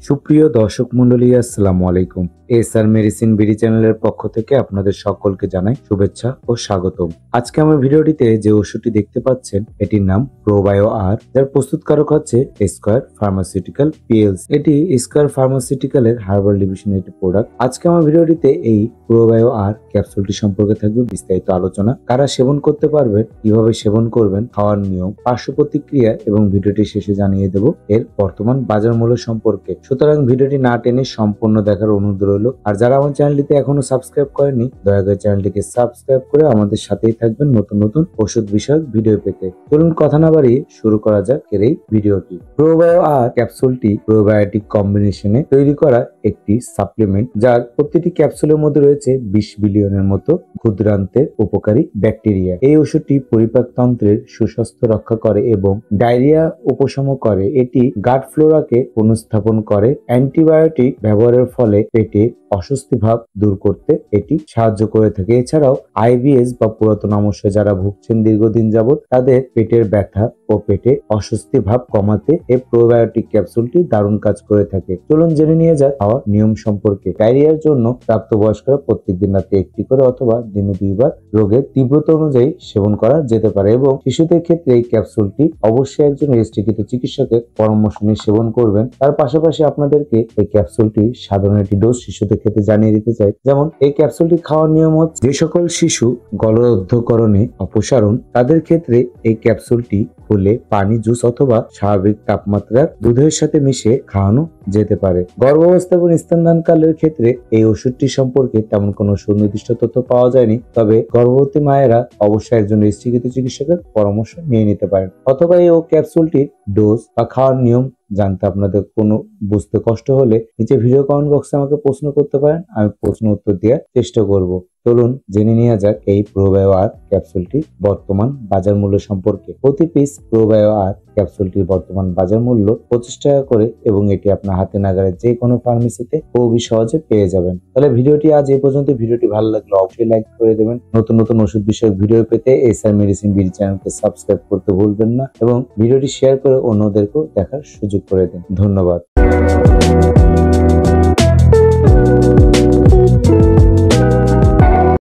সুপ্রিয় দর্শক মন্ডলী, আসসালামু আলাইকুম। এসআর মেডিসিন বিডি চ্যানেলের পক্ষ থেকে আপনাদের সকলকে জানাই শুভেচ্ছা ও স্বাগতম। আজকে আমার ভিডিওটিতে যে ওষুধটি দেখতে পাচ্ছেন এটির নাম প্রোবায়ো আর, যার প্রস্তুতকারক হচ্ছে স্কয়ার ফার্মাসিউটিক্যাল পিএলসি। এটি স্কয়ার ফার্মাসিউটিক্যালের হার্বাল ডিভিশনের একটি প্রোডাক্ট। আজকে আমার ভিডিওটিতে এই প্রোবায়ো আর ক্যাপসুলটি সম্পর্কে থাকবে বিস্তারিত আলোচনা। কারা সেবন করতে পারবেন, কিভাবে সেবন করবেন, খাওয়ার নিয়ম, পার্শ্ব প্রতিক্রিয়া এবং ভিডিওটি শেষে জানিয়ে দেব এর বর্তমান বাজার মূল্য সম্পর্কে। সুতরাং ভিডিওটি না টেনে সম্পূর্ণ দেখার অনুরোধ রইল। আর যারা আমার চ্যানেলটিতে এখনো সাবস্ক্রাইব করেনি, দয়া করে চ্যানেলটিকে সাবস্ক্রাইব করে আমাদের সাথেই থাকবেন নতুন নতুন ওষুধ বিষয়ক ভিডিও পেতে। চলুন কথা না বাড়িয়ে শুরু করা যাক এর এই ভিডিওটি। প্রোবায়ো আর ক্যাপসুলটি প্রোবায়োটিক কম্বিনেশনে তৈরি করা একটি সাপ্লিমেন্ট, যার প্রতিটি ক্যাপসুলের মধ্যে রয়েছে 20 বিলিয়নের মতো ক্ষুদ্রান্তের উপকারী ব্যাকটেরিয়া। এই ওষুধটি পরিপাকতন্ত্রের সুস্বাস্থ্য রক্ষা করে এবং ডায়রিয়া উপশম করে। এটি গাট ফ্লোরাকে পুনঃস্থাপন করে। অ্যান্টিবায়োটিক ব্যবহারের ফলে পেটে অস্বস্তি ভাব দূর করতে এটি সাহায্য করে থাকে। এছাড়াও আইবিএস বা পুরাতন আমস্যা যারা ভুগছেন দীর্ঘদিন যাবত, তাদের পেটের ব্যথা ও পেটে অস্বস্তি ভাব কমাতে এই প্রোবায়োটিক ক্যাপসুলটি দারুণ কাজ করে থাকে। চলুন জেনে নিয়ে যাক খাওয়ার নিয়ম সম্পর্কে। ডায়রিয়ার জন্য প্রাপ্তবয়স্করা প্রত্যেকদিন রাতে একটি করে অথবা দিনে 2 বার রোগের তীব্রতা অনুযায়ী সেবন করা যেতে পারে এবং শিশুদের ক্ষেত্রে এই ক্যাপসুলটি অবশ্যই একজন রেজিস্ট্রিকৃত চিকিৎসকের পরামর্শ নিয়ে সেবন করবেন। তার পাশাপাশি আপনাদেরকে এই ক্যাপসুলটি সাধারণ একটি ডোজ শিশুদের ক্ষেত্রে জানিয়ে দিতে চাই। যেমন এই ক্যাপসুলটি খাওয়ার নিয়ম হচ্ছে, যে সকল শিশু গলরদ্ধকরণে অপসারণ, তাদের ক্ষেত্রে এই ক্যাপসুলটি ফুলে পানি, জুস অথবা স্বাভাবিক তাপমাত্রার দুধের সাথে মিশিয়ে খাওয়ানো যেতে পারে। গর্ভাবস্থা এবং স্তন্যদানকালের ক্ষেত্রে এই ওষুধটি সম্পর্কে তেমন কোনো সুনির্দিষ্ট তথ্য পাওয়া যায়নি, তবে গর্ভবতী মায়েরা অবশ্যই একজন রেজিস্ট্রিকৃত চিকিৎসকের পরামর্শ নিয়ে নিতে পারেন। অথবা এই ক্যাপসুলটির ডোজ বা খাওয়ার নিয়ম জানতে আপনাদের কোনো বুঝতে কষ্ট হলে নিচে ভিডিও কমেন্ট বক্সে আমাকে প্রশ্ন করতে পারেন, আমি প্রশ্ন উত্তর দেওয়ার চেষ্টা করব। চলুন জেনে নেওয়া যাক এই প্রোবায়ো আর ক্যাপসুলটি বর্তমান বাজার মূল্য সম্পর্কে। প্রতি পিস প্রোবায়ো আর ক্যাপসুলটির বর্তমান বাজার মূল্য 25 টাকা করে এবং এটি আপনার হাতে নাগালে যে কোনো ফার্মেসিতে খুবই সহজে পেয়ে যাবেন। তাহলে ভিডিওটি আজ এই পর্যন্ত। ভিডিওটি ভালো লাগলে অবশ্যই লাইক করে দেবেন। নতুন নতুন ওষুধ বিষয়ক ভিডিও পেতে এসআর মেডিসিন বিডি চ্যানেলকে সাবস্ক্রাইব করতে ভুলবেন না এবং ভিডিওটি শেয়ার করে অন্যদেরকেও দেখার সুযোগ করে দিন। ধন্যবাদ।